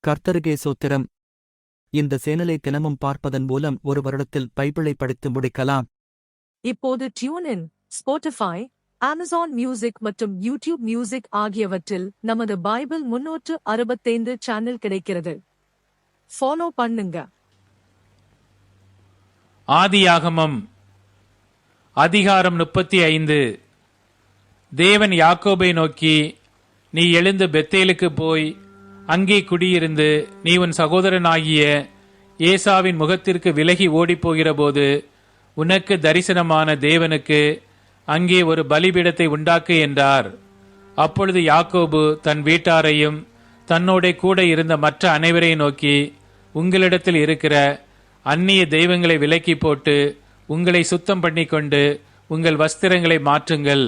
கர்த்தருக்கே சோத்திரம். இந்த சேனலை தினமும் பார்ப்பதன் மூலம் ஒரு வருடத்தில் பைபிளை படித்து முடிக்கலாம். இப்போது டியூன் ஸ்பாட்டிஃபை, அமேசான் மியூசிக் மற்றும் யூடியூப் மியூசிக் ஆகியவற்றில் நமது பைபிள் 365 சேனல் கிடைக்கிறது. ஃபாலோ பண்ணுங்க. ஆதியாகமம் அதிகாரம் 35. தேவன் யாக்கோபை நோக்கி, நீ எழுந்து பெத்தேலுக்கு போய் அங்கே குடியிருந்து நீ உன் சகோதரனாகிய ஏசாவின் முகத்திற்கு விலகி ஓடிப்போகிறபோது உனக்கு தரிசனமான தேவனுக்கு அங்கே ஒரு பலிபீடத்தை உண்டாக்கு என்றார். அப்பொழுது யாக்கோபு தன் வீட்டாரையும் தன்னோட கூட இருந்த மற்ற அனைவரையும் நோக்கி, உங்களிடத்தில் இருக்கிற அந்நிய தெய்வங்களை விலக்கி போட்டு உங்களை சுத்தம் பண்ணிக்கொண்டு உங்கள் வஸ்திரங்களை மாற்றுங்கள்.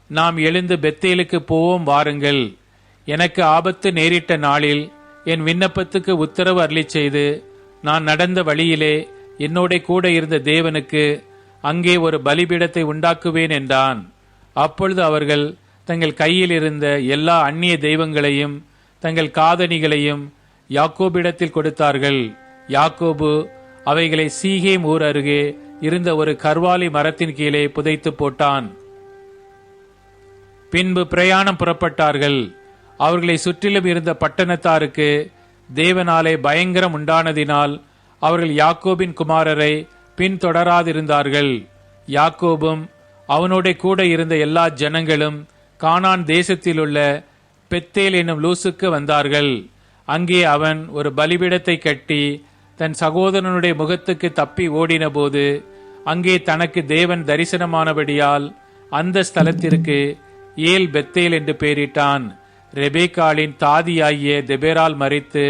நாம் எழுந்து பெத்தேலுக்கு போவோம் வாருங்கள். எனக்கு ஆபத்து நேரிட்ட நாளில் என் விண்ணப்பத்துக்கு உத்தரவு அருளிச் செய்து நான் நடந்த வழியிலே என்னோட கூட இருந்த தேவனுக்கு அங்கே ஒரு பலிபீடத்தை உண்டாக்குவேன் என்றான். அப்பொழுது அவர்கள் தங்கள் கையில் இருந்த எல்லா அந்நிய தெய்வங்களையும் தங்கள் காதணிகளையும் யாக்கோபிடத்தில் கொடுத்தார்கள். யாக்கோபு அவைகளை சீகேம் ஊர் அருகே இருந்த ஒரு கர்வாலி மரத்தின் கீழே புதைத்து போட்டான். பின்பு பிரயாணம் புறப்பட்டார்கள். அவர்களை சுற்றிலும் இருந்த பட்டணத்தாருக்கு தேவனாலே பயங்கரம் உண்டானதினால் அவர்கள் யாக்கோபின் குமாரரை பின்தொடராதிருந்தார்கள். யாக்கோபும் அவனோட கூட இருந்த எல்லா ஜனங்களும் கானான் தேசத்திலுள்ள பெத்தேல் என்னும் லூசுக்கு வந்தார்கள். அங்கே அவன் ஒரு பலிபீடத்தை கட்டி தன் சகோதரனுடைய முகத்துக்கு தப்பி ஓடின போது அங்கே தனக்கு தேவன் தரிசனமானபடியால் அந்த ஸ்தலத்திற்கு ஏல் பெத்தேல் என்று பெயரிட்டான். ரெபேக்காளின் தாதியாகிய தெபேரால் மரித்து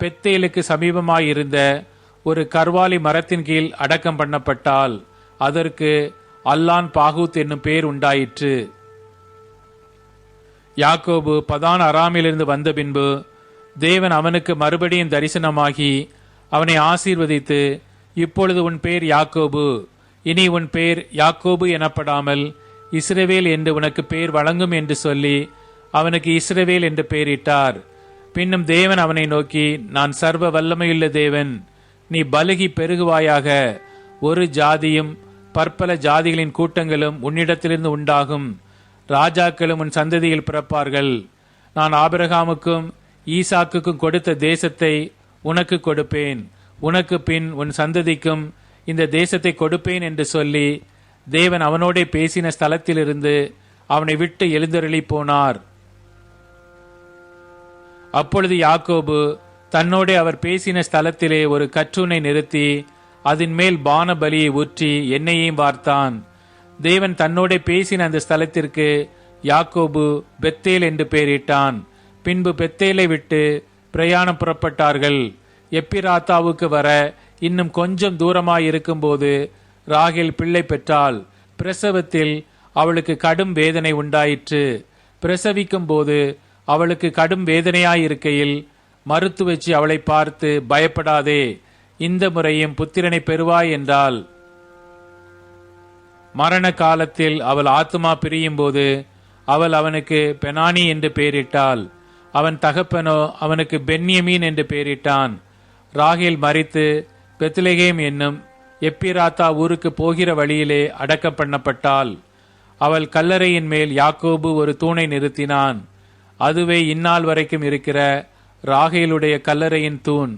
பெத்தேலுக்கு சமீபமாயிருந்த ஒரு கர்வாலி மரத்தின் கீழ் அடக்கம் பண்ணப்பட்டால் அதற்கு அல்லான் பாகூத் என்னும் பெயர் உண்டாயிற்று. யாக்கோபு பதான் அராமிலிருந்து வந்த பின்பு தேவன் அவனுக்கு மறுபடியும் தரிசனமாகி அவனை ஆசீர்வதித்து, இப்பொழுது உன் பெயர் யாக்கோபு, இனி உன் பெயர் யாக்கோபு எனப்படாமல் இஸ்ரவேல் என்று உனக்கு பெயர் வழங்கும் என்று சொல்லி அவனுக்கு இஸ்ரவேல் என்று பெயரிட்டார். பின்னும் தேவன் அவனை நோக்கி, நான் சர்வ வல்லமையுள்ள தேவன், நீ பலுகி பெருகுவாயாக, ஒரு ஜாதியும் பற்பல ஜாதிகளின் கூட்டங்களும் உன்னிடத்திலிருந்து உண்டாகும், ராஜாக்களும் உன் சந்ததியில் பிறப்பார்கள். நான் ஆபிரகாமுக்கும் ஈசாக்குக்கும் கொடுத்த தேசத்தை உனக்கு கொடுப்பேன், உனக்கு பின் உன் சந்ததிக்கும் இந்த தேசத்தை கொடுப்பேன் என்று சொல்லி தேவன் அவனோட பேசின ஸ்தலத்திலிருந்து அவனை விட்டு எழுந்தருளி போனார். அப்பொழுது யாக்கோபு தன்னோட அவர் பேசின ஸ்தலத்திலே ஒரு கற்றூனை நிறுத்தி அதன் மேல் பான பலியை ஊற்றி எண்ணெயையும் வார்த்தான். தேவன் தன்னோட பேசின அந்த ஸ்தலத்திற்கு யாக்கோபு பெத்தேல் என்று பெயரிட்டான். பின்பு பெத்தேலை விட்டு பிரயாணம் புறப்பட்டார்கள். எப்பிராத்தாவுக்கு வர இன்னும் கொஞ்சம் தூரமாயிருக்கும் போது ராகேல் பிள்ளை பெற்றாள். பிரசவத்தில் அவளுக்கு கடும் வேதனை உண்டாயிற்று. பிரசவிக்கும் போது அவளுக்கு கடும் வேதனையாயிருக்கையில் மருத்துவச்சி அவளை பார்த்து, பயப்படாதே, இந்த முறையும் புத்திரனை பெறுவாய் என்றாள். மரண காலத்தில் அவள் ஆத்துமா பிரியும் போது அவள் அவனுக்கு பெனானி என்று பெயரிட்டாள். அவன் தகப்பனோ அவனுக்கு பென்யமீன் என்று பெயரிட்டான். ராகேல் மரித்து பெத்லெகேம் என்னும் எப்பிராத்தா ஊருக்கு போகிற வழியிலே அடக்கம் பண்ணப்பட்டாள். அவள் கல்லறையின் மேல் யாக்கோபு ஒரு தூணை நிறுத்தினான். அதுவே இந்நாள் வரைக்கும் இருக்கிற ராகேலுடைய கல்லறையின் தூண்.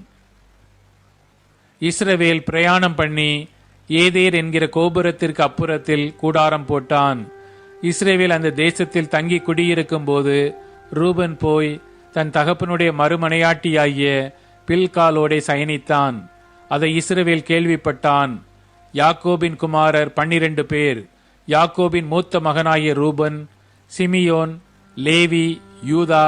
இஸ்ரவேல் பிரயாணம் பண்ணி ஏதேர் என்கிற கோபுரத்திற்கு அப்புறத்தில் கூடாரம் போட்டான். இஸ்ரவேல் அந்த தேசத்தில் தங்கி குடியிருக்கும் போது ரூபன் போய் தன் தகப்பனுடைய மறுமனையாட்டியாகிய பில்காலோடே சயனித்தான். அதை இஸ்ரவேல் கேள்விப்பட்டான். யாக்கோபின் குமாரர் 12 பேர். யாக்கோபின் மூத்த மகனாகிய ரூபன், சிமியோன், லேவி, யூதா,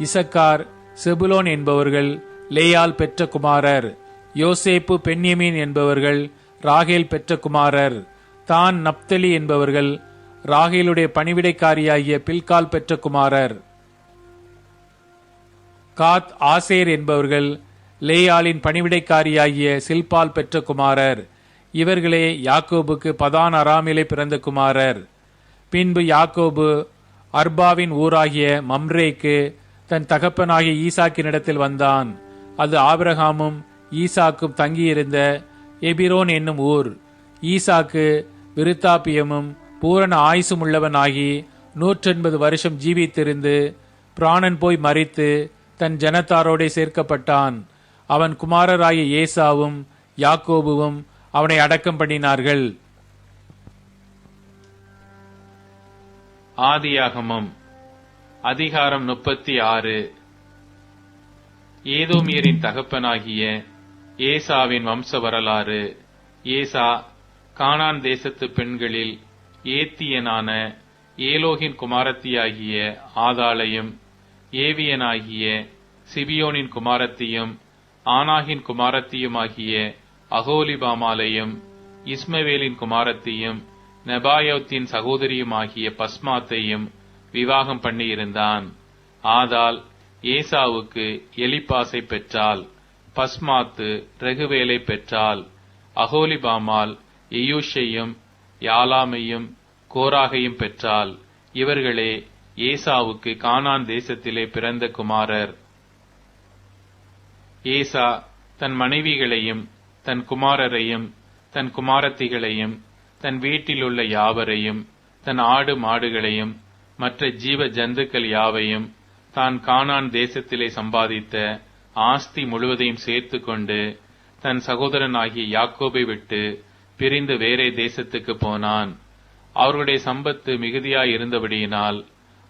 இசக்கார், செபுலோன் என்பவர்கள் லேயால் பெற்ற குமாரர். யோசேப்பு, பென்யமீன் என்பவர்கள் ராகேல் பெற்ற குமாரர். தான், நப்தலி என்பவர்கள் ராகேலுடைய பணிவிடைக்காரியாகிய பில்கால் பெற்ற குமாரர். காத், ஆசேர் என்பவர்கள் லேயாலின் பணிவிடைக்காரியாகிய சில்பால் பெற்ற குமாரர். இவர்களே யாக்கோபுக்கு பதான் அராமிலே பிறந்த குமாரர். பின்பு யாக்கோபு அர்பாவின் ஊராகிய மம்ரேக்கு தன் தகப்பனாகிய ஈசாக்கினிடத்தில் வந்தான். அது ஆபிரகாமும் ஈசாக்கும் தங்கியிருந்த எபிரோன் என்னும் ஊர். ஈசாக்கு விருத்தாப்பியமும் பூரண ஆயுசும் உள்ளவனாகி 180 வருஷம் ஜீவித்திருந்து பிராணன் போய் மரித்து தன் ஜனத்தாரோடே சேர்க்கப்பட்டான். அவன் குமாரராகிய ஏசாவும் யாக்கோபுவும் அவனை அடக்கம் பண்ணினார்கள். ஆதியாகமம் அதிகாரம் 36. ஏதோமியரின் தகப்பனாகிய ஏசாவின் வம்ச வரலாறு. ஏசா கானான் தேசத்து பெண்களில் ஏத்தியனான ஏலோகின் குமாரத்தியாகிய ஆதாளையும், ஏவியனாகிய சிபியோனின் குமாரத்தியும், ஆனாகின் குமாரத்தியுமாகிய அகோலிபாமாலையும், இஸ்மவேலின் குமாரத்தியும், நெபாயோத்தின் சகோதரியுமாகிய பஸ்மாத்தையும் விவாகம் பண்ணியிருந்தான். ஆதாள் ஏசாவுக்கு எலிப்பாசை பெற்றாள். பஸ்மாத்து ரெகுவேலை பெற்றாள். அகோலிபாமால் எயூஷையும் யாலாமையும் கோராகையும் பெற்றாள். இவர்களே ஏசாவுக்கு கானான் தேசத்திலே பிறந்த குமாரர். ஏசா தன் மனைவிகளையும் தன் குமாரரையும் தன் குமாரத்திகளையும் தன் வீட்டிலுள்ள யாவரையும் தன் ஆடு மாடுகளையும் மற்ற ஜீவ ஜந்துக்கள் யாவையும் தான் கானான் தேசத்திலே சம்பாதித்த ஆஸ்தி முழுவதையும் சேர்த்து கொண்டு தன் சகோதரனாகிய யாக்கோபை விட்டு பிரிந்து வேறே தேசத்துக்கு போனான். அவர்களுடைய சம்பத்து மிகுதியாயிருந்தபடியினால்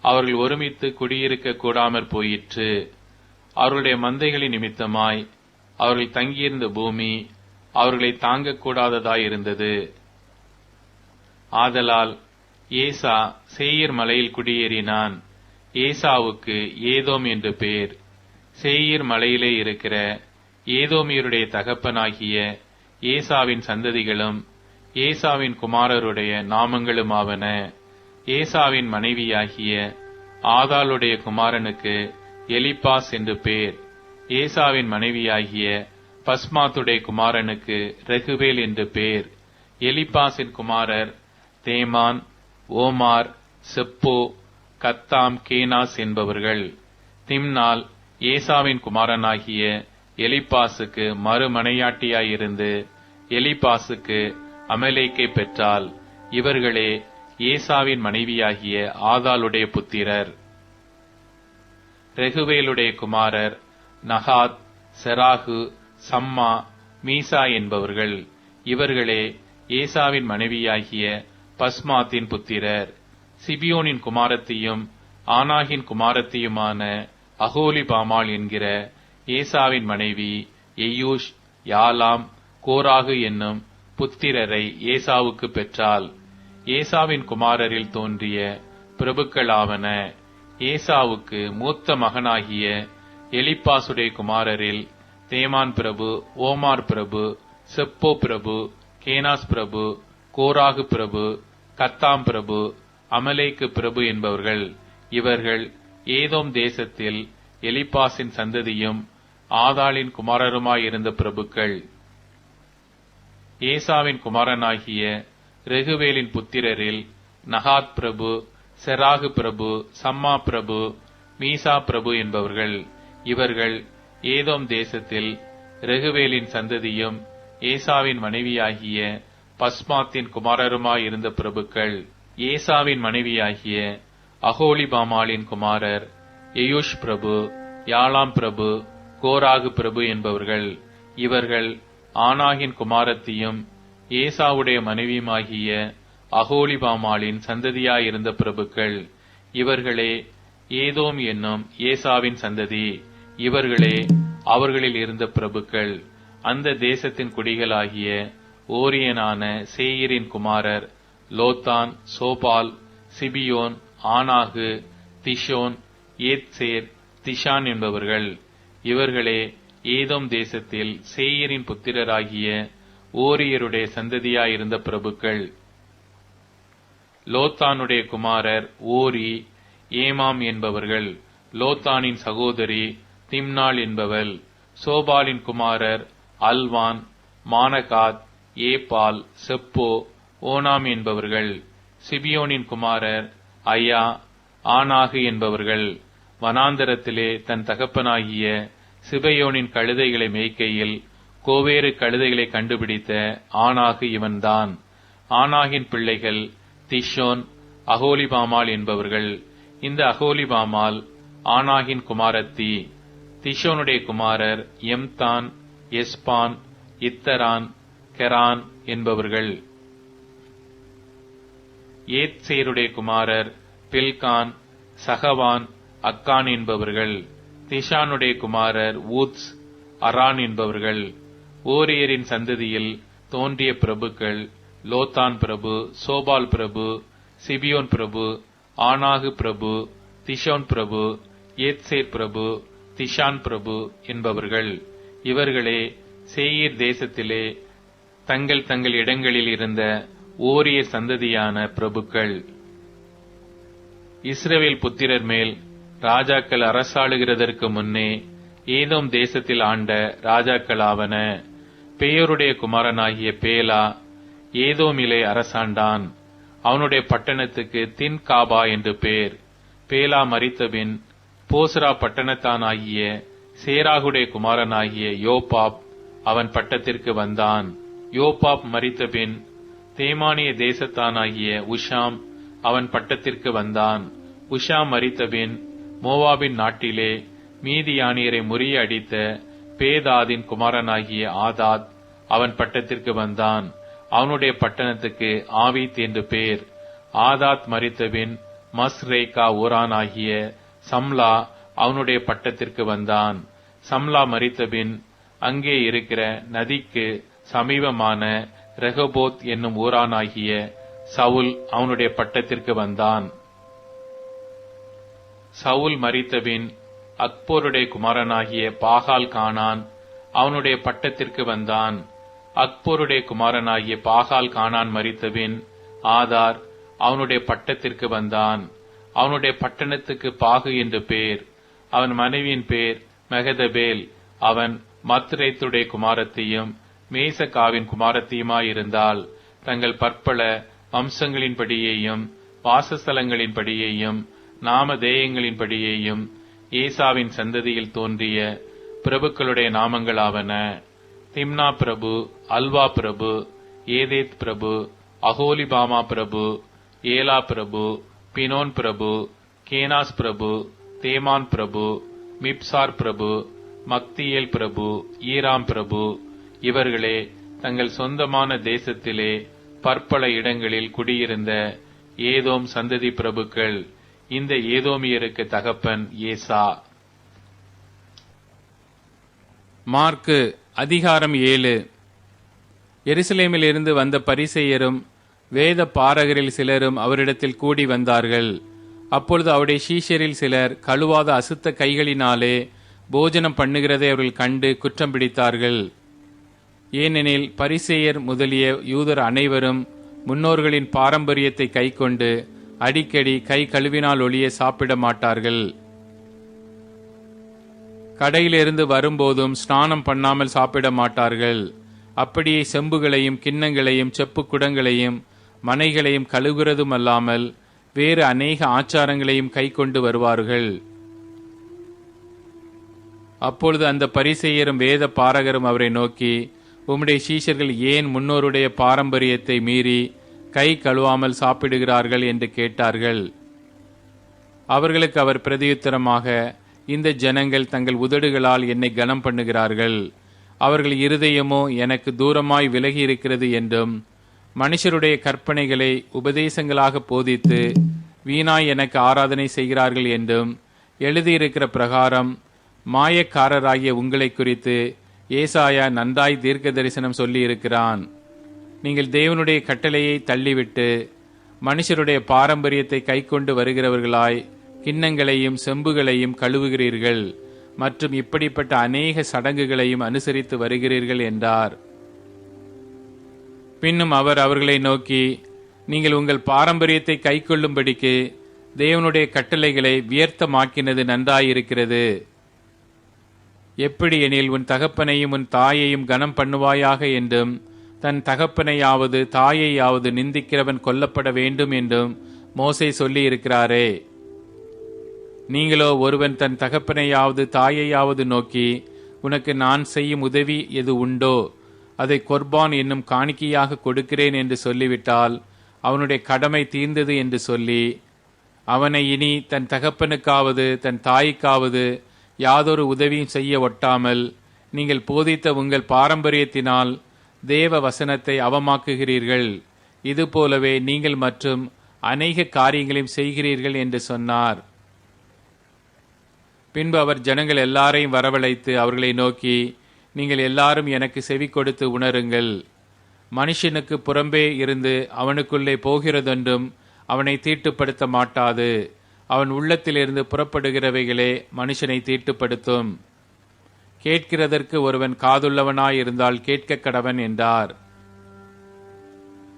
அவர்கள் ஒருமித்து குடியிருக்க கூடாமற் போயிற்று. அவர்களுடைய மந்தைகளின் நிமித்தமாய் அவர்கள் தங்கியிருந்த பூமி அவர்களை தாங்கக்கூடாததாயிருந்தது. ஆதலால் ஏசா சேயீர் மலையில் குடியேறினான். ஏசாவுக்கு ஏதோம் என்று பேர். சேயீர் மலையிலே இருக்கிற ஏதோமியருடைய தகப்பனாகிய ஏசாவின் சந்ததிகளும் ஏசாவின் குமாரருடைய நாமங்களுமாவன. ஏசாவின் மனைவியாகிய ஆதாளுடைய குமாரனுக்கு எலிப்பாஸ் என்று பேர். ஏசாவின் மனைவியாகிய பஸ்மாத்துடைய குமாரனுக்கு ரெகுவேல் என்று பேர். எலிப்பாசின் குமாரர் தேமான், ஓமார், செப்போ, கத்தாம், கேனாஸ் என்பவர்கள். திம்னாள் ஏசாவின் குமாரனாகிய எலிப்பாசுக்கு மறுமனையாட்டியாயிருந்து எலிப்பாசுக்கு அமலேக்கை பெற்றாள். இவர்களே ஏசாவின் மனைவியாகிய ஆதாளுடைய புத்திரர். ரெகுவேலுடைய குமாரர் நகாத், செராகு, சம்மா, மீசா என்பவர்கள். இவர்களே ஏசாவின் மனைவியாகிய பஸ்மாத்தின் புத்திரர். சிபியோனின் குமாரத்தியும் ஆனாகின் குமாரத்தியுமான அகோலிபாமாள் என்கிற ஏசாவின் மனைவி எயூஷ், யாலாம், கோராகு என்னும் புத்திரரை ஏசாவுக்கு பெற்றாள். ஏசாவின் குமாரரில் தோன்றிய பிரபுக்களாவன. ஏசாவுக்கு மூத்த மகனாகிய எலிப்பாசுடைய குமாரரில் தேமான் பிரபு, ஓமார் பிரபு, செப்போ பிரபு, கேனாஸ் பிரபு, கோராகு பிரபு, கத்தாம் பிரபு, அமலேக்கு பிரபு என்பவர்கள். இவர்கள் ஏதோம் தேசத்தில் எலிப்பாசின் சந்ததியும் ஆதாளின் குமாரருமாயிருந்த பிரபுக்கள். ஏசாவின் குமாரனாகிய ரெகுவேலின் புத்திரரில் நகாத் பிரபு, செராகு பிரபு, சம்மா பிரபு, மீசா பிரபு என்பவர்கள். இவர்கள் ஏதோம் தேசத்தில் ரெகுவேலின் சந்ததியும் ஏசாவின் மனைவியாகிய பஸ்மாத்தின் குமாரருமாயிருந்த பிரபுக்கள். ஏசாவின் மனைவியாகிய அகோலிபாமாளின் குமாரர் எயூஷ் பிரபு, யாலாம் பிரபு, கோராகு பிரபு என்பவர்கள். இவர்கள் ஆனாகின் குமாரத்தியும் ஏசாவுடைய மனைவியுமாகிய அகோலிபாமாளின் சந்ததியாயிருந்த பிரபுக்கள். இவர்களே ஏதோம் என்னும் ஏசாவின் சந்ததி. இவர்களே அவர்களில் இருந்த பிரபுக்கள். அந்த தேசத்தின் குடிகளாகிய ஓரியனான சேயீரின் குமாரர் லோத்தான், சோபால், சிபியோன், ஆனாகு, திஷோன், ஏத்சேர், திஷான் என்பவர்கள். இவர்களே ஏதோம் தேசத்தில் சேயீரின் புத்திரராகிய ஓரியருடைய சந்ததியாயிருந்த பிரபுக்கள். லோத்தானுடைய குமாரர் ஓரி, ஏமாம் என்பவர்கள். லோத்தானின் சகோதரி திம்னாள் என்பவள். சோபாலின் குமாரர் அல்வான், மானகாத், ஏபால், செப்போ, ஓனாம் என்பவர்கள். சிபியோனின் குமாரர் ஐயா, ஆனாகு என்பவர்கள். வனாந்தரத்திலே தன் தகப்பனாகிய சிபெயோனின் கழுதைகளை மேய்க்கையில் கோவேறு கழுதைகளை கண்டுபிடித்த ஆனாகு இவன்தான். ஆனாகின் பிள்ளைகள் திஷோன், அகோலிபாமால் என்பவர்கள். இந்த அகோலிபாமால் ஆனாகின் குமாரத்தி. திஷோனுடைய குமாரர் எம்தான், எஸ்பான், இத்தரான், கெரான் என்பவர்கள். ஏத்சேருடைய குமாரர் பில்கான், சகவான், அக்கான் என்பவர்கள். திஷானுடைய குமாரர் ஊத்ஸ், அரான் என்பவர்கள். ஓரியரின் சந்ததியில் தோன்றிய பிரபுக்கள் லோத்தான் பிரபு, சோபால் பிரபு, சிபியோன் பிரபு, ஆனாகு பிரபு, திஷோன் பிரபு, ஏத்சேர் பிரபு, திஷான் பிரபு என்பவர்கள். இவர்களே சேயீர் தேசத்திலே தங்கள் தங்கள் இடங்களில் இருந்த ஓரியர் சந்ததியான பிரபுக்கள். இஸ்ரவேல் புத்திரர் மேல் ராஜாக்கள் அரசாளுகிறதற்கு முன்னே ஏதோம் தேசத்தில் ஆண்ட ராஜாக்களாவன. பேயோருடைய குமாரனாகிய பேலா ஏதோமிலே அரசாண்டான். அவனுடைய பட்டணத்துக்கு தின் காபா என்று பேர். பேலா மரித்தபின் போஸ்ரா பட்டணத்தானாகிய சேராகுடைய குமாரனாகிய யோபாப் அவன் பட்டத்திற்கு வந்தான். யோபாப் மரித்தபின் தேமானிய தேசத்தானாகிய உஷாம் அவன் பட்டத்திற்கு வந்தான். உஷாம் மரித்தபின் மோவாபின் நாட்டிலே மீதியானியரை முறியடித்த பேதாதின் குமாரனாகிய ஆதாத் அவன் பட்டத்திற்கு வந்தான். அவனுடைய பட்டணத்துக்கு ஆவீத் என்று பேர். ஆதாத் மரித்தபின் மஸ்ரேகா ஊரானாகிய சம்லா அவனுடைய பட்டத்திற்கு வந்தான். சம்லா மரித்தபின் அங்கே இருக்கிற நதிக்கு சமீபமான ரெகபோத் என்னும் ஊரானாகிய சவுல் அவனுடைய பட்டத்திற்கு வந்தான். சவுல் மரித்தபின் அக்போருடைய குமாரனாகிய பாகால் கானான் அவனுடைய பட்டத்திற்கு வந்தான். அக்போருடைய குமாரனாகிய பாகால் கானான் மரித்தபின் ஆதார் அவனுடைய பட்டத்திற்கு வந்தான். அவனுடைய பட்டணத்துக்கு பாகு என்று பேர். அவன் மனைவியின் பேர் மெகதபேல். அவன் மத்ரேத்துடைய குமாரத்தையும் மேசகாவின் குமாரத்தையுமாயிருந்தால் தங்கள் பற்பல வம்சங்களின்படியேயும் வாசஸ்தலங்களின்படியேயும் நாமதேயங்களின்படியேயும் ஏசாவின் சந்ததியில் தோன்றிய பிரபுக்களுடைய நாமங்களாவன: திம்னா பிரபு, அல்வா பிரபு, ஏதேத் பிரபு, அகோலிபாமா பிரபு, ஏலா பிரபு, பினோன் பிரபு, கேனாஸ் பிரபு, தேமான் பிரபு, மிப்சார் பிரபு, மக்தியேல் பிரபு, ஈராம் பிரபு. இவர்களே தங்கள் சொந்தமான தேசத்திலே பற்பல இடங்களில் குடியிருந்த ஏதோம் சந்ததி பிரபுக்கள். இந்த ஏதோமியருக்கு தகப்பன் ஏசா. மார்க்கு அதிகாரம் 7. எருசலேமிலிருந்து வந்த பரிசேயரும் வேத பாரகரில் சிலரும் அவரிடத்தில் கூடி வந்தார்கள். அப்பொழுது அவருடைய சீஷரில் சிலர் கழுவாத அசுத்த கைகளினாலே போஜனம் பண்ணுகிறதை அவர்கள் கண்டு குற்றம் பிடித்தார்கள். ஏனெனில் பரிசேயர் முதலிய யூதர் அனைவரும் முன்னோர்களின் பாரம்பரியத்தை கைக்கொண்டு அடிக்கடி கை கழுவினால் ஒழிய சாப்பிட மாட்டார்கள். கடையிலிருந்து வரும்போதும் ஸ்நானம் பண்ணாமல் சாப்பிட மாட்டார்கள். அப்படியே செம்புகளையும் கிண்ணங்களையும் செப்பு குடங்களையும் மனைகளையும் கழுவுகிறதும் அல்லாமல் வேறு அநேக ஆச்சாரங்களையும் கைக்கொண்டு வருவார்கள். அப்பொழுது அந்த பரிசேயரும் வேத பாரகரும் அவரை நோக்கி, உம்முடைய சீஷர்கள் ஏன் முன்னோருடைய பாரம்பரியத்தை மீறி கை கழுவாமல் சாப்பிடுகிறார்கள் என்று கேட்டார்கள். அவர்களுக்கு அவர் பிரதியுத்தரமாக, இந்த ஜனங்கள் தங்கள் உதடுகளால் என்னை கனம் பண்ணுகிறார்கள், அவர்கள் இருதயமோ எனக்கு தூரமாய் விலகி இருக்கிறது என்றும், மனுஷருடைய கற்பனைகளை உபதேசங்களாக போதித்து வீணாய் எனக்கு ஆராதனை செய்கிறார்கள் என்றும் எழுதியிருக்கிற பிரகாரம் மாயக்காரராகிய உங்களை குறித்து ஏசாயா நன்றாய் தீர்க்க தரிசனம் சொல்லி இருக்கிறான். நீங்கள் தேவனுடைய கட்டளையை தள்ளிவிட்டு மனுஷருடைய பாரம்பரியத்தை கைக்கொண்டு வருகிறவர்களாய் கிண்ணங்களையும் செம்புகளையும் கழுவுகிறீர்கள் மற்றும் இப்படிப்பட்ட அநேக சடங்குகளையும் அனுசரித்து வருகிறீர்கள் என்றார். பின்னும் அவர் அவர்களை நோக்கி, நீங்கள் உங்கள் பாரம்பரியத்தை கைக்கொள்ளும்படிக்கு தேவனுடைய கட்டளைகளை வியர்த்தமாக்கினது நன்றாயிருக்கிறது. எப்படி எனில், உன் தகப்பனையும் உன் தாயையும் கனம் பண்ணுவாயாக என்றும், தன் தகப்பனையாவது தாயையாவது நிந்திக்கிறவன் கொல்லப்பட வேண்டும் என்றும் மோசே சொல்லி இருக்கிறாரே. நீங்களோ ஒருவன் தன் தகப்பனையாவது தாயையாவது நோக்கி, உனக்கு நான் செய்யும் உதவி எது உண்டோ அதை கொர்பான் என்னும் காணிக்கையாக கொடுக்கிறேன் என்று சொல்லிவிட்டால் அவனுடைய கடமை தீர்ந்தது என்று சொல்லி அவனை இனி தன் தகப்பனுக்காவது தன் தாய்க்காவது யாதொரு உதவியும் செய்ய ஒட்டாமல் நீங்கள் போதித்த உங்கள் பாரம்பரியத்தினால் தேவ வசனத்தை அவமாக்குகிறீர்கள். இதுபோலவே நீங்கள் மற்றும் அநேக காரியங்களையும் செய்கிறீர்கள் என்று சொன்னார். பின்பு அவர் ஜனங்கள் எல்லாரையும் வரவழைத்து அவர்களை நோக்கி, நீங்கள் எல்லாரும் எனக்கு செவி கொடுத்து உணருங்கள். மனுஷனுக்கு புறம்பே இருந்து அவனுக்குள்ளே போகிறதென்றும் அவனை தீட்டுப்படுத்த மாட்டாது. அவன் உள்ளத்திலிருந்து புறப்படுகிறவைகளே மனுஷனை தீட்டுப்படுத்தும். கேட்கிறதற்கு ஒருவன் காதுள்ளவனாயிருந்தால் கேட்க கடவன் என்றார்.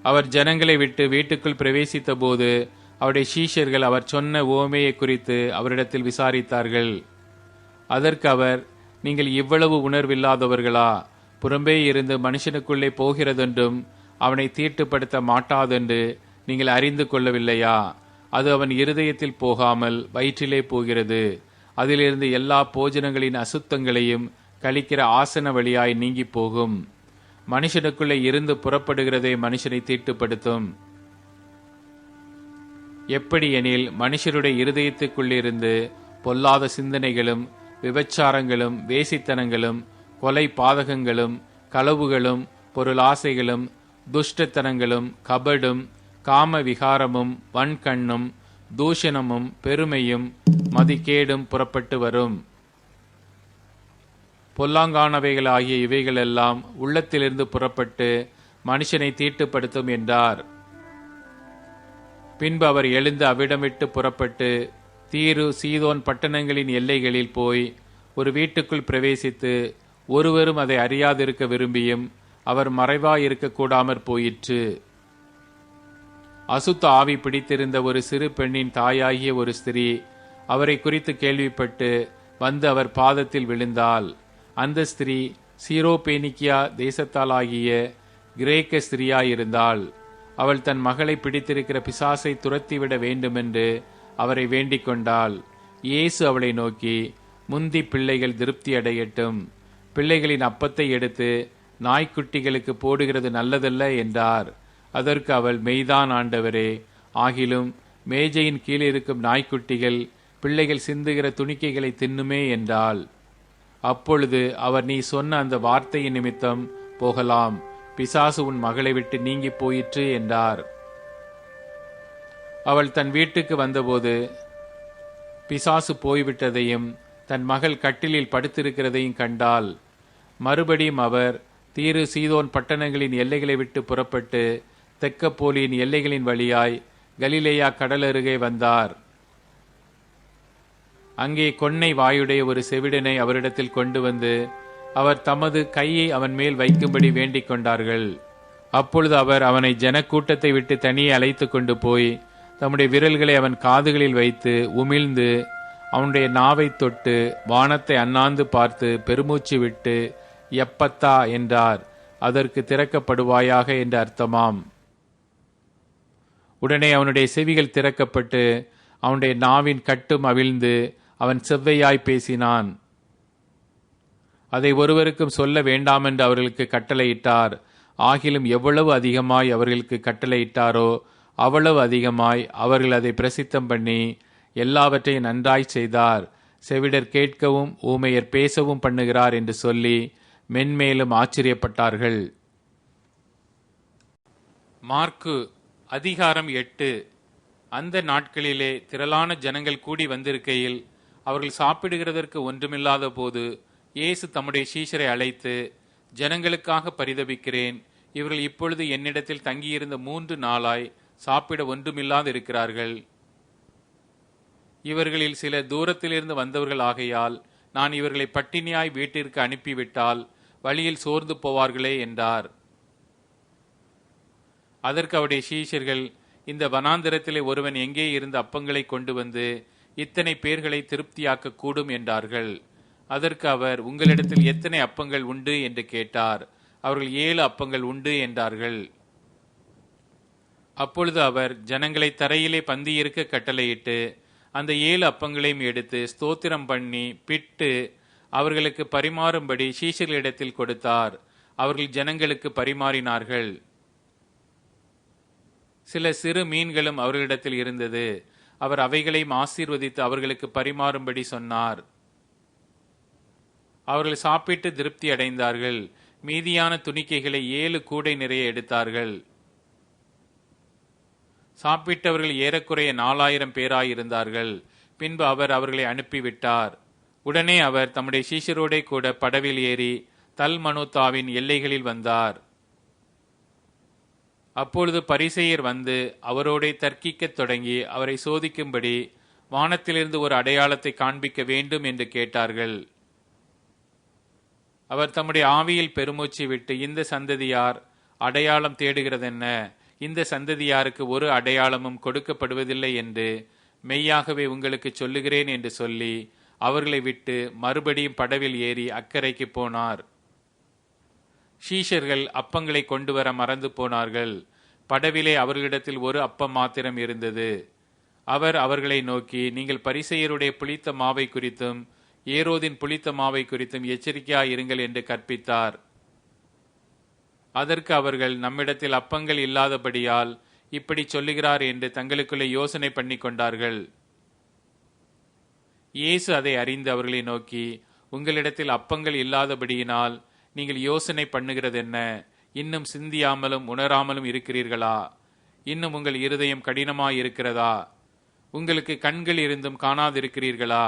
அவர் ஜனங்களை விட்டு வீட்டுக்குள் பிரவேசித்த போது அவருடைய சீஷர்கள் அவர் சொன்ன உவமையை குறித்து அவரிடத்தில் விசாரித்தார்கள். அதற்கு அவர், நீங்கள் இவ்வளவு உணர்வில்லாதவர்களா? புறம்பே இருந்து மனுஷனுக்குள்ளே போகிறதென்றும் அவனை தீட்டுப்படுத்த மாட்டாதென்று நீங்கள் அறிந்து கொள்ளவில்லையா? அது அவன் இருதயத்தில் போகாமல் வயிற்றிலே போகிறது. அதிலிருந்து எல்லா போஜனங்களின் அசுத்தங்களையும் கழிக்கிற ஆசன வழியாய் நீங்கி போகும். மனுஷனுக்குள்ளே இருந்து புறப்படுகிறதே மனுஷனை தீட்டுப்படுத்தும். எப்படி எனில், மனுஷருடைய இருதயத்துக்குள்ளிருந்து பொல்லாத சிந்தனைகளும் விபச்சாரங்களும் வேசித்தனங்களும் கொலை பாதகங்களும் களவுகளும் பொருளாசைகளும் துஷ்டத்தனங்களும் கபடும் காம விகாரமும் வன்கண்ணும் தூஷணமும் பெருமையும் மதிகேடும் புறப்பட்டு வரும். பொல்லாங்கானவைகளாகிய இவைகளெல்லாம் உள்ளத்திலிருந்து புறப்பட்டு மனுஷனை தீட்டுப்படுத்தும் என்றார். பின்பு அவர் எழுந்து அவ்விடமிட்டு புறப்பட்டு தீரு சீதோன் பட்டணங்களின் எல்லைகளில் போய் ஒரு வீட்டுக்குள் பிரவேசித்து ஒருவரும் அதை அறியாதிருக்க விரும்பியும் அவர் மறைவாயிருக்க கூடாமற் போயிற்று. அசுத்த ஆவி பிடித்திருந்த ஒரு சிறு பெண்ணின் தாயாகிய ஒரு ஸ்திரீ அவரை குறித்து கேள்விப்பட்டு வந்து அவர் பாதத்தில் விழுந்தாள். அந்த ஸ்திரீ சீரோபேனிக்கியா தேசத்தாலாகிய கிரேக்க ஸ்திரீயாயிருந்தாள். அவள் தன் மகளை பிடித்திருக்கிற பிசாசை துரத்திவிட வேண்டுமென்று அவரை வேண்டிக் கொண்டாள். இயேசு அவளை நோக்கி, முந்தி பிள்ளைகள் திருப்தி அடையட்டும், பிள்ளைகளின் அப்பத்தை எடுத்து நாய்க்குட்டிகளுக்கு போடுகிறது நல்லதல்ல என்றார். அதற்கு அவள், மெய்தான் ஆண்டவரே, ஆகிலும் மேஜையின் கீழ் இருக்கும் நாய்க்குட்டிகள் பிள்ளைகள் சிந்துகிற துணிக்கைகளை தின்னுமே என்றாள். அப்பொழுது அவர், நீ சொன்ன அந்த வார்த்தையின் நிமித்தம் போகலாம், பிசாசு உன் மகளை விட்டு நீங்கி போயிற்று என்றார். அவள் தன் வீட்டுக்கு வந்தபோது பிசாசு போய்விட்டதையும் தன் மகள் கட்டிலில் படுத்திருக்கிறதையும் கண்டாள். மறுபடியும் அவர் தீரு சீதோன் பட்டணங்களின் எல்லைகளை விட்டு புறப்பட்டு தெக்கப்போலியின் எல்லைகளின் வழியாய் கலிலேயா கடலருகே வந்தார். அங்கே கொன்னை வாயுடைய ஒரு செவிடனை அவரிடத்தில் கொண்டு வந்து அவர் தமது கையை அவன் மேல் வைக்கும்படி வேண்டிக் கொண்டார்கள். அப்பொழுது அவர் அவனை ஜனக்கூட்டத்தை விட்டு தனியே அழைத்து கொண்டு போய் தம்முடைய விரல்களை அவன் காதுகளில் வைத்து உமிழ்ந்து அவனுடைய நாவை தொட்டு வானத்தை அண்ணாந்து பார்த்து பெருமூச்சு விட்டு எப்பத்தா என்றார். அதற்கு திறக்கப்படுவாயாக என்று அர்த்தமாம். உடனே அவனுடைய செவிகள் திறக்கப்பட்டு அவனுடைய நாவின் கட்டும் அவிழ்ந்து அவன் செவ்வையாய் பேசினான். அதை ஒருவருக்கும் சொல்ல வேண்டாமென்று அவர்களுக்கு கட்டளையிட்டார். ஆகிலும் எவ்வளவு அதிகமாய் அவர்களுக்கு கட்டளையிட்டாரோ அவ்வளவு அதிகமாய் அவர்கள் அதை பிரசித்தம் பண்ணி எல்லாவற்றையும் நன்றாய் செய்தார். செவிடர் கேட்கவும் ஊமையர் பேசவும் பண்ணுகிறார் என்று சொல்லி மென்மேலும் ஆச்சரியப்பட்டார்கள். மார்க்கு அதிகாரம் 8. அந்த நாட்களிலே திரளான ஜனங்கள் கூடி வந்திருக்கையில் அவர்கள் சாப்பிடுகிறதற்கு ஒன்றுமில்லாத போது இயேசு தம்முடைய சீஷரை அழைத்து, ஜனங்களுக்காக பரிதபிக்கிறேன், இவர்கள் இப்பொழுது என்னிடத்தில் தங்கியிருந்த 3 நாளாய் சாப்பிட ஒன்றுமில்லாது இருக்கிறார்கள். இவர்களில் சில தூரத்திலிருந்து வந்தவர்கள் ஆகையால் நான் இவர்களை பட்டினியாய் வீட்டிற்கு அனுப்பிவிட்டால் வழியில் சோர்ந்து போவார்களே என்றார். அதற்கு அவருடைய சீஷர்கள், இந்த வனாந்திரத்திலே ஒருவன் எங்கே இருந்த அப்பங்களை கொண்டு வந்து இத்தனை பேர்களை திருப்தியாக்க கூடும் என்றார்கள். அதற்கு அவர், உங்களிடத்தில் எத்தனை அப்பங்கள் உண்டு என்று கேட்டார். அவர்கள் 7 அப்பங்கள் உண்டு என்றார்கள். அப்பொழுது அவர் ஜனங்களை தரையிலே பந்தியிருக்க கட்டளையிட்டு அந்த 7 அப்பங்களையும் எடுத்து ஸ்தோத்திரம் பண்ணி பிட்டு அவர்களுக்கு பரிமாறும்படி சீஷர்களிடத்தில் கொடுத்தார். அவர்கள் ஜனங்களுக்கு பரிமாறினார்கள். சில சிறு மீன்களும் அவர்களிடத்தில் இருந்தது. அவர் அவைகளையும் ஆசீர்வதித்து அவர்களுக்கு பரிமாறும்படி சொன்னார். அவர்கள் சாப்பிட்டு திருப்தி அடைந்தார்கள். மீதியான துணிக்கைகளை 7 கூடை நிறைய எடுத்தார்கள். சாப்பிட்டவர்கள் ஏறக்குறைய 4000 பேராயிருந்தார்கள். பின்பு அவர் அவர்களை அனுப்பிவிட்டார். உடனே அவர் தம்முடைய சீஷரோடே கூட படவில் ஏறி தல்மனூத்தாவின் எல்லைகளில் வந்தார். அப்பொழுது பரிசேயர் வந்து அவரோடே தர்க்கிக்கத் தொடங்கி அவரை சோதிக்கும்படி வானத்திலிருந்து ஒரு அடையாளத்தை காண்பிக்க வேண்டும் என்று கேட்டார்கள். அவர் தம்முடைய ஆவியில் பெருமூச்சு விட்டு, இந்த சந்ததியார் அடையாளம் தேடுகிறதென்ன? இந்த சந்ததியாருக்கு ஒரு அடையாளமும் கொடுக்கப்படுவதில்லை என்று மெய்யாகவே உங்களுக்கு சொல்லுகிறேன் என்று சொல்லி அவர்களை விட்டு மறுபடியும் படவில் ஏறி அக்கரைக்கு போனார். சீஷர்கள் அப்பங்களை கொண்டு வர மறந்து போனார்கள். படவிலே அவர்களிடத்தில் ஒரு அப்பம் மாத்திரம் இருந்தது. அவர் அவர்களை நோக்கி, நீங்கள் பரிசேயருடைய புளித்த மாவை குறித்தும் ஏரோதின் புளித்த மாவை குறித்தும் எச்சரிக்கையாயிருங்கள் என்று கற்பித்தார். அதற்கு அவர்கள், நம்மிடத்தில் அப்பங்கள் இல்லாதபடியால் இப்படி சொல்லுகிறார் என்று தங்களுக்குள்ளே யோசனை பண்ணி கொண்டார்கள். இயேசு அதை அறிந்து அவர்களை நோக்கி, உங்களிடத்தில் அப்பங்கள் இல்லாதபடியினால் நீங்கள் யோசனை பண்ணுகிறதென்ன? இன்னும் சிந்தியாமலும் உணராமலும் இருக்கிறீர்களா? இன்னும் உங்கள் இருதயம் கடினமாயிருக்கிறதா? உங்களுக்கு கண்கள் இருந்தும் காணாதிருக்கிறீர்களா?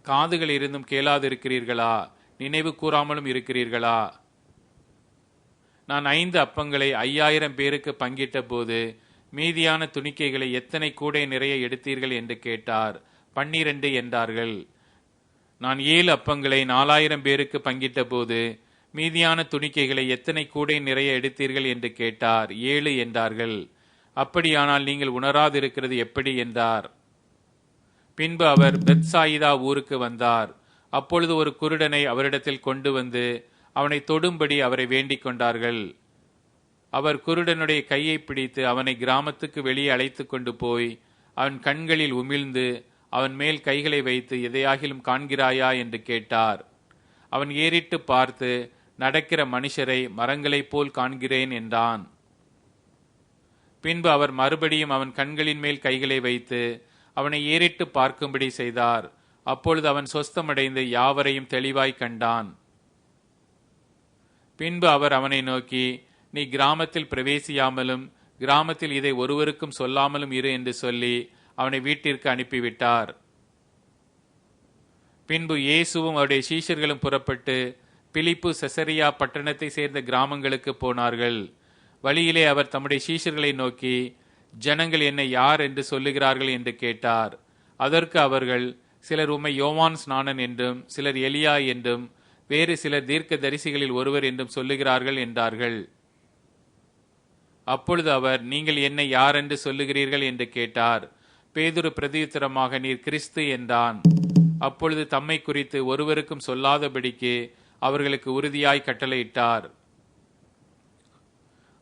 காதுகள் இருந்தும் கேளாதிருக்கிறீர்களா? நினைவு கூறாமலும் இருக்கிறீர்களா? நான் 5 அப்பங்களை 5000 பேருக்கு பங்கிட்ட போது மீதியான துணிக்கைகளை எத்தனை கூடை நிறைய எடுத்தீர்கள் என்று கேட்டார். 12 என்றார்கள். நான் 7 அப்பங்களை 4000 பேருக்கு பங்கிட்ட போது மீதியான துணிக்கைகளை எத்தனை கூடை நிறைய எடுத்தீர்கள் என்று கேட்டார். 7 என்றார்கள். அப்படியானால் நீங்கள் உணராதிருக்கிறது எப்படி என்றார். பின்பு அவர் பெத்சாயிதா ஊருக்கு வந்தார். அப்பொழுது ஒரு குருடனை அவரிடத்தில் கொண்டு வந்து அவனை தொடும்படி அவரை வேண்டிக் கொண்டார்கள். அவர் குருடனுடைய கையை பிடித்து அவனை கிராமத்துக்கு வெளியே அழைத்து கொண்டு போய் அவன் கண்களில் உமிழ்ந்து அவன் மேல் கைகளை வைத்து, எதையாகிலும் காண்கிறாயா என்று கேட்டார். அவன் ஏறிட்டு பார்த்து, நடக்கிற மனுஷரை மரங்களைப் போல் காண்கிறேன் என்றான். பின்பு அவர் மறுபடியும் அவன் கண்களின் மேல் கைகளை வைத்து அவனை ஏறிட்டு பார்க்கும்படி செய்தார். அப்பொழுது அவன் சொஸ்தமடைந்து யாவரையும் தெளிவாய் கண்டான். பின்பு அவர் அவனை நோக்கி, நீ கிராமத்தில் பிரவேசியாமலும் கிராமத்தில் இதை ஒருவருக்கும் சொல்லாமலும் இரு என்று சொல்லி அவனை வீட்டிற்கு அனுப்பிவிட்டார். பின்பு இயேசுவும் அவருடைய சீஷர்களும் புறப்பட்டு பிலிப்பு செசரியா பட்டணத்தை சேர்ந்த கிராமங்களுக்கு போனார்கள். வழியிலே அவர் தம்முடைய சீஷர்களை நோக்கி, ஜனங்கள் என்னை யார் என்று சொல்லுகிறார்கள் என்று கேட்டார். அதற்கு அவர்கள், சிலர் உம்மை யோவான் ஸ்நானன் என்றும், சிலர் எலியா என்றும், வேறு சிலர் தீர்க்க தரிசிகளில் ஒருவர் என்றும் சொல்லுகிறார்கள் என்றார்கள். அப்பொழுது அவர், நீங்கள் என்னை யார் என்று சொல்லுகிறீர்கள் என்று கேட்டார். பேதுரு பிரதியுத்தரமாக, நீர் கிறிஸ்து என்றான். அப்பொழுது தம்மை குறித்து ஒருவருக்கும் சொல்லாதபடிக்கு அவர்களுக்கு உறுதியாய் கட்டளையிட்டார்.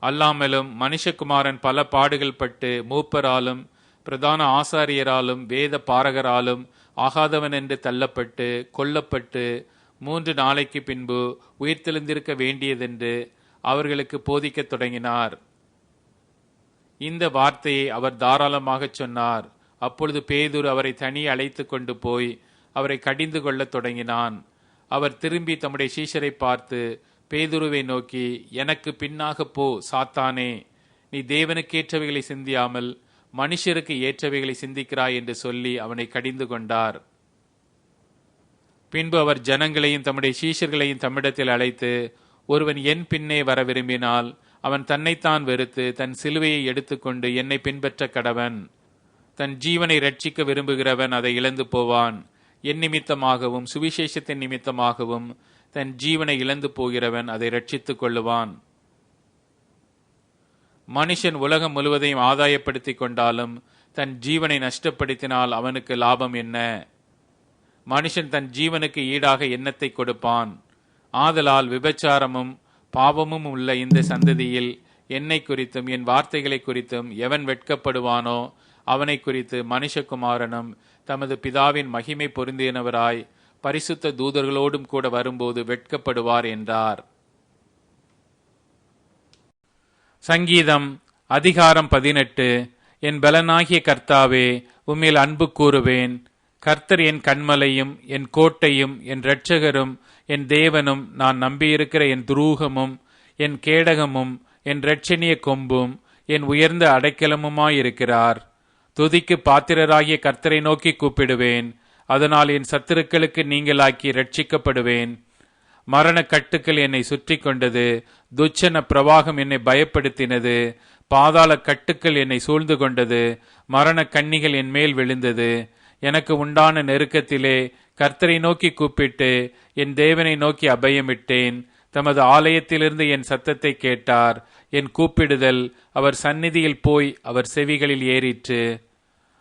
அல்லாமலும் மனுஷகுமாரன் பல பாடுகள் பட்டு மூப்பராலும் பிரதான ஆசாரியராலும் வேத பாரகராலும் ஆகாதவன் என்று தள்ளப்பட்டு கொல்லப்பட்டு 3 நாளைக்கு பின்பு உயிர்த்தெழுந்திருக்க வேண்டியதென்று அவர்களுக்கு போதிக்கத் தொடங்கினார். இந்த வார்த்தையை அவர் தாராளமாக சொன்னார். அப்பொழுது பேதுரு அவரை தனியே அழைத்து கொண்டு போய் அவரை கடிந்து கொள்ளத் தொடங்கினான். அவர் திரும்பி தம்முடைய சீஷரை பார்த்து பேதுருவை நோக்கி, எனக்கு பின்னாக போ சாத்தானே, நீ தேவனுக்கேற்றவைகளை சிந்தியாமல் மனுஷருக்கு ஏற்றவைகளை சிந்திக்கிறாய் என்று சொல்லி அவனை கடிந்து கொண்டார். பின்பு அவர் ஜனங்களையும் தம்முடைய சீஷர்களையும் தம்மிடத்தில் அழைத்து, ஒருவன் என் பின்னே வர விரும்பினால் அவன் தன்னைத்தான் வெறுத்து தன் சிலுவையை எடுத்துக்கொண்டு என்னை பின்பற்ற கடவன். தன் ஜீவனை ரட்சிக்க விரும்புகிறவன் அதை இழந்து போவான். என் நிமித்தமாகவும் சுவிசேஷத்தின் நிமித்தமாகவும் தன் ஜீவனை இழந்து போகிறவன் அதை ரட்சித்துக் கொள்ளுவான். மனுஷன் உலகம் முழுவதையும் ஆதாயப்படுத்திக் கொண்டாலும் தன் ஜீவனை நஷ்டப்படுத்தினால் அவனுக்கு லாபம் என்ன? மனுஷன் தன் ஜீவனுக்கு ஈடாக எண்ணத்தை கொடுப்பான். ஆதலால் விபச்சாரமும் பாவமும் உள்ள இந்த சந்ததியில் என்னை குறித்தும் என் வார்த்தைகளை குறித்தும் எவன் வெட்கப்படுவானோ அவனை குறித்து மனுஷகுமாரனும் தமது பிதாவின் மகிமை பொருந்தினவராய் பரிசுத்த தூதர்களோடும் கூட வரும்போது வெட்கப்படுவார் என்றார். சங்கீதம் அதிகாரம் 18. என் பலனாகிய கர்த்தாவே, உம்மில் அன்பு கூறுவேன். கர்த்தர் என் கன்மலையும் என் கோட்டையும் என் இரட்சகரும் என் தேவனும், நான் நம்பியிருக்கிற என் துரூகமும் என் கேடகமும் என் இரட்சணிய கொம்பும் என் உயர்ந்த அடைக்கலமுமாயிருக்கிறார். துதிக்கு பாத்திரராகிய கர்த்தரை நோக்கி கூப்பிடுவேன். அதனால் என் சத்துருக்களுக்கு நீங்களாக்கி ரட்சிக்கப்படுவேன். மரண கட்டுக்கள் என்னை சுற்றி கொண்டது. துச்சன பிரவாகம் என்னை பயப்படுத்தினது. பாதாள கட்டுக்கள் என்னை சூழ்ந்து கொண்டது. மரண கண்ணிகள் என் மேல் விழுந்தது. எனக்கு உண்டான நெருக்கத்திலே கர்த்தரை நோக்கி கூப்பிட்டு என் தேவனை நோக்கி அபயமிட்டேன். தமது ஆலயத்திலிருந்து என் சத்தத்தை கேட்டார். என் கூப்பிடுதல் அவர் சந்நிதியில் போய் அவர் செவிகளில் ஏறிற்று.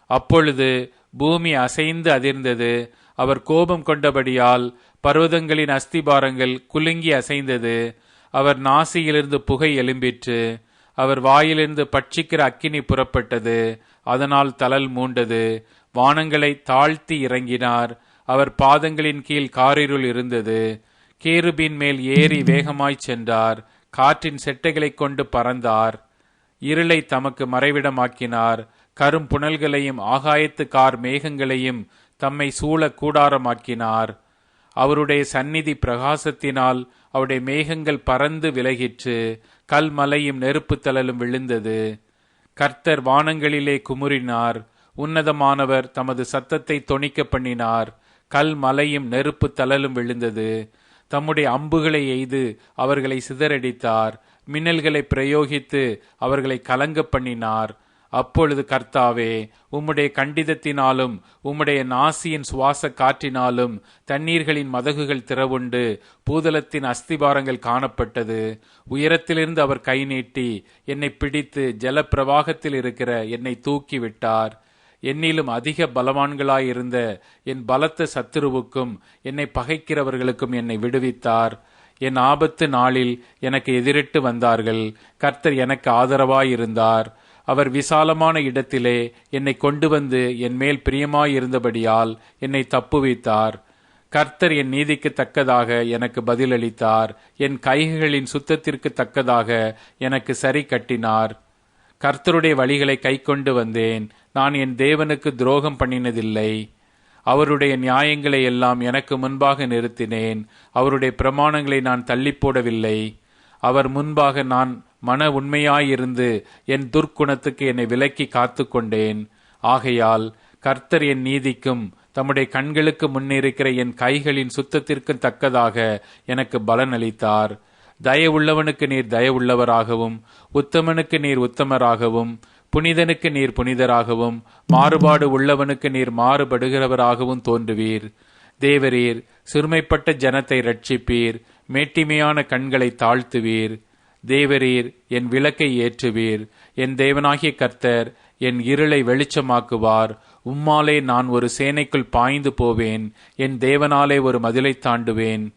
அப்பொழுது பூமி அசைந்து அதிர்ந்தது. அவர் கோபம் கொண்டபடியால் பர்வதங்களின் அஸ்திபாரங்கள் குலுங்கி அசைந்தது. அவர் நாசியிலிருந்து புகை எழும்பிற்று. அவர் வாயிலிருந்து பட்சிக்கிற அக்கினி புறப்பட்டது. அதனால் தழல் மூண்டது. வானங்களை தாழ்த்தி இறங்கினார். அவர் பாதங்களின் கீழ் காரிருள் இருந்தது. கேருபின் மேல் ஏறி வேகமாய்ச் சென்றார். காற்றின் செட்டைகளைக் கொண்டு பறந்தார். இருளை தமக்கு மறைவிடமாக்கினார். கரும் புனல்களையும் ஆகாயத்து கார் மேகங்களையும் தம்மை சூழ கூடாரமாக்கினார். அவருடைய சந்நிதி பிரகாசத்தினால் அவருடைய மேகங்கள் பறந்து விலகிற்று. கல்மலையும் நெருப்பு தழலும் விழுந்தது. கர்த்தர் வானங்களிலே குமுறினார். உன்னதமானவர் தமது சத்தத்தை தொனிக்க பண்ணினார். கல்மலையும் நெருப்பு தழலும் விழுந்தது. தம்முடைய அம்புகளை எய்து அவர்களை சிதறடித்தார். மின்னல்களை பிரயோகித்து அவர்களை கலங்க பண்ணினார். அப்பொழுது கர்த்தாவே, உம்முடைய கண்டிதத்தினாலும் உம்முடைய நாசியின் சுவாச காற்றினாலும் தண்ணீர்களின் மதகுகள் திறவுண்டு பூதலத்தின் அஸ்திபாரங்கள் காணப்பட்டது. உயரத்திலிருந்து அவர் கை நீட்டி என்னை பிடித்து ஜல பிரவாகத்தில் இருக்கிற என்னை தூக்கி விட்டார். என்னிலும் அதிக பலவான்களாயிருந்த என் பலத்த சத்துருவுக்கும் என்னை பகைக்கிறவர்களுக்கும் என்னை விடுவித்தார். என் ஆபத்து நாளில் எனக்கு எதிரிட்டு வந்தார்கள். கர்த்தர் எனக்கு ஆதரவாயிருந்தார். அவர் விசாலமான இடத்திலே என்னை கொண்டு வந்து என் மேல் பிரியமாயிருந்தபடியால் என்னை தப்புவித்தார். கர்த்தர் என் நீதிக்கு தக்கதாக எனக்கு பதிலளித்தார். என் கைகளின் சுத்தத்திற்கு தக்கதாக எனக்கு சரி கட்டினார். கர்த்தருடைய வழிகளை கைக்கொண்டு வந்தேன். நான் என் தேவனுக்கு துரோகம் பண்ணினதில்லை. அவருடைய நியாயங்களை எல்லாம் எனக்கு முன்பாக நிறுத்தினேன். அவருடைய பிரமாணங்களை நான் தள்ளி போடவில்லை. அவர் முன்பாக நான் மன உண்மையாயிருந்து என் துர்க்குணத்துக்கு என்னை விலக்கி காத்து கொண்டேன். ஆகையால் கர்த்தர் என் நீதிக்கும் தம்முடைய கண்களுக்கு முன்னிருக்கிற என் கைகளின் சுத்தத்திற்கும் தக்கதாக எனக்கு பலன் அளித்தார். தயவுள்ளவனுக்கு நீர் தயவுள்ளவராகவும், உத்தமனுக்கு நீர் உத்தமராகவும், புனிதனுக்கு நீர் புனிதராகவும், மாறுபாடு உள்ளவனுக்கு நீர் மாறுபடுகிறவராகவும் தோன்றுவீர். தேவரீர் சிறுமைப்பட்ட ஜனத்தை ரட்சிப்பீர். மேட்டிமையான கண்களை தாழ்த்துவீர். தேவரீர் என் விளக்கை ஏற்றுவீர். என் தேவனாகிய கர்த்தர் என் இருளை வெளிச்சமாக்குவார். உம்மாலே நான் ஒரு சேனைக்குள் பாய்ந்து போவேன். என் தேவனாலே ஒரு மதிலை தாண்டுவேன்.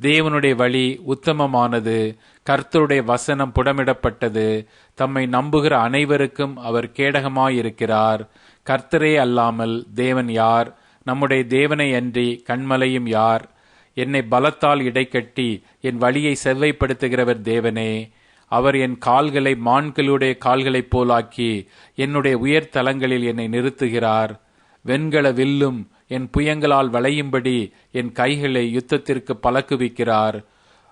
தேவனுடைய வழி உத்தமமானது. கர்த்தருடைய வசனம் புடமிடப்பட்டது. தம்மை நம்புகிற அனைவருக்கும் அவர் கேடகமாயிருக்கிறார். கர்த்தரே அல்லாமல் தேவன் யார்? நம்முடைய தேவனை அன்றி கண்மலையும் யார்? என்னை பலத்தால் இடைக்கட்டி என் வழியை செவ்வைப்படுத்துகிறவர் தேவனே. அவர் என் கால்களை மான்களுடைய கால்களைப் போலாக்கி என்னுடைய உயர்தலங்களில் என்னை நிறுத்துகிறார். வெண்கல வில்லும் என் புயங்களால் வளையும்படி என் கைகளை யுத்தத்திற்கு பழக்குவிக்கிறார்.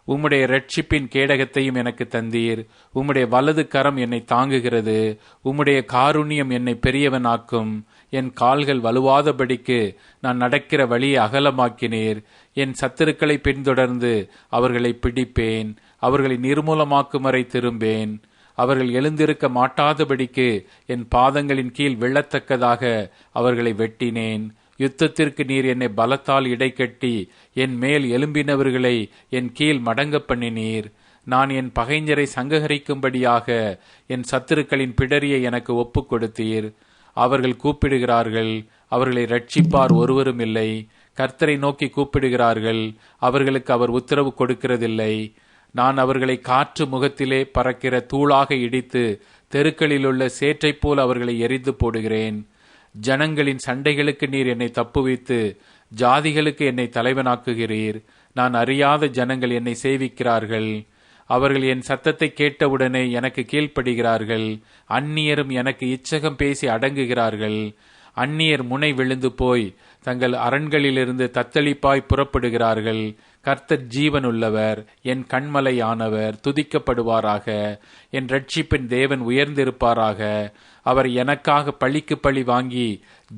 உம்முடைய இரட்சிப்பின் கேடகத்தையும் எனக்கு தந்தீர். உம்முடைய வலது கரம் என்னை தாங்குகிறது. உம்முடைய காருண்யம் என்னை பெரியவனாக்கும். என் கால்கள் வலுவாதபடிக்கு நான் நடக்கிற வழியை அகலமாக்கினீர். என் சத்துருக்களை பின்தொடர்ந்து அவர்களை பிடிப்பேன். அவர்களை நிர்மூலமாக்கும் வரை திரும்பேன். அவர்கள் எழுந்திருக்க மாட்டாதபடிக்கு என் பாதங்களின் கீழ் விழத்தக்கதாக அவர்களை வெட்டினேன். யுத்தத்திற்கு நீர் என்னை பலத்தால் இடைக்கட்டி என் மேல் எழும்பினவர்களை என் கீழ் மடங்க பண்ணினீர். நான் என் பகைஞரை சங்ககரிக்கும்படியாக என் சத்துருக்களின் பிடரியை எனக்கு ஒப்புக் கொடுத்தீர். அவர்கள் கூப்பிடுகிறார்கள், அவர்களை ரட்சிப்பார் ஒருவரும் இல்லை. கர்த்தரை நோக்கி கூப்பிடுகிறார்கள், அவர்களுக்கு அவர் உத்தரவு கொடுக்கிறதில்லை. நான் அவர்களை காற்று முகத்திலே பறக்கிற தூளாக இடித்து தெருக்களிலுள்ள சேற்றைப் போல் அவர்களை எரிந்து போடுகிறேன். ஜனங்களின் சண்டைகளுக்கு நீர் என்னை தப்புவித்து ஜாதிகளுக்கு என்னை தலைவனாக்குகிறீர். நான் அறியாத ஜனங்கள் என்னை சேவிக்கிறார்கள். அவர்கள் என் சத்தத்தை கேட்டவுடனே எனக்கு கீழ்ப்படுகிறார்கள். அந்நியரும் எனக்கு இச்சகம் பேசி அடங்குகிறார்கள். அந்நியர் முனை விழுந்து போய் தங்கள் அரண்களிலிருந்து தத்தளிப்பாய் புறப்படுகிறார்கள். கர்த்தர் ஜீவனுள்ளவர், என் கண்மலையானவர் துதிக்கப்படுவாராக. என் இரட்சிப்பின் தேவன் உயர்ந்திருப்பாராக. அவர் எனக்காக பழிக்கு பழி வாங்கி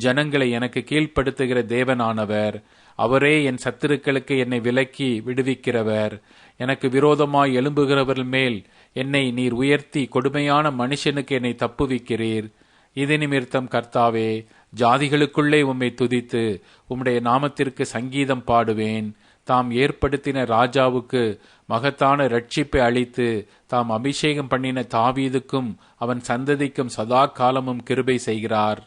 ஜனங்களை எனக்கு கீழ்ப்படுத்துகிற தேவனானவர். அவரே என் சத்துருக்களுக்கு என்னை விலக்கி விடுவிக்கிறவர். எனக்கு விரோதமாய் எழும்புகிறவர்கள் மேல் என்னை நீர் உயர்த்தி கொடுமையான மனுஷனுக்கு என்னை தப்புவிக்கிறீர். இது நிமித்தம் கர்த்தாவே, ஜாதிகளுக்குள்ளே உம்மை துதித்து உம்முடைய நாமத்திற்கு சங்கீதம் பாடுவேன். தாம் ஏற்படுத்தின ராஜாவுக்கு மகத்தான இரட்சிப்பை அளித்து தாம் அபிஷேகம் பண்ணின தாவீதுக்கும் அவன் சந்ததிக்கும் சதா காலமும் கிருபை செய்கிறார்.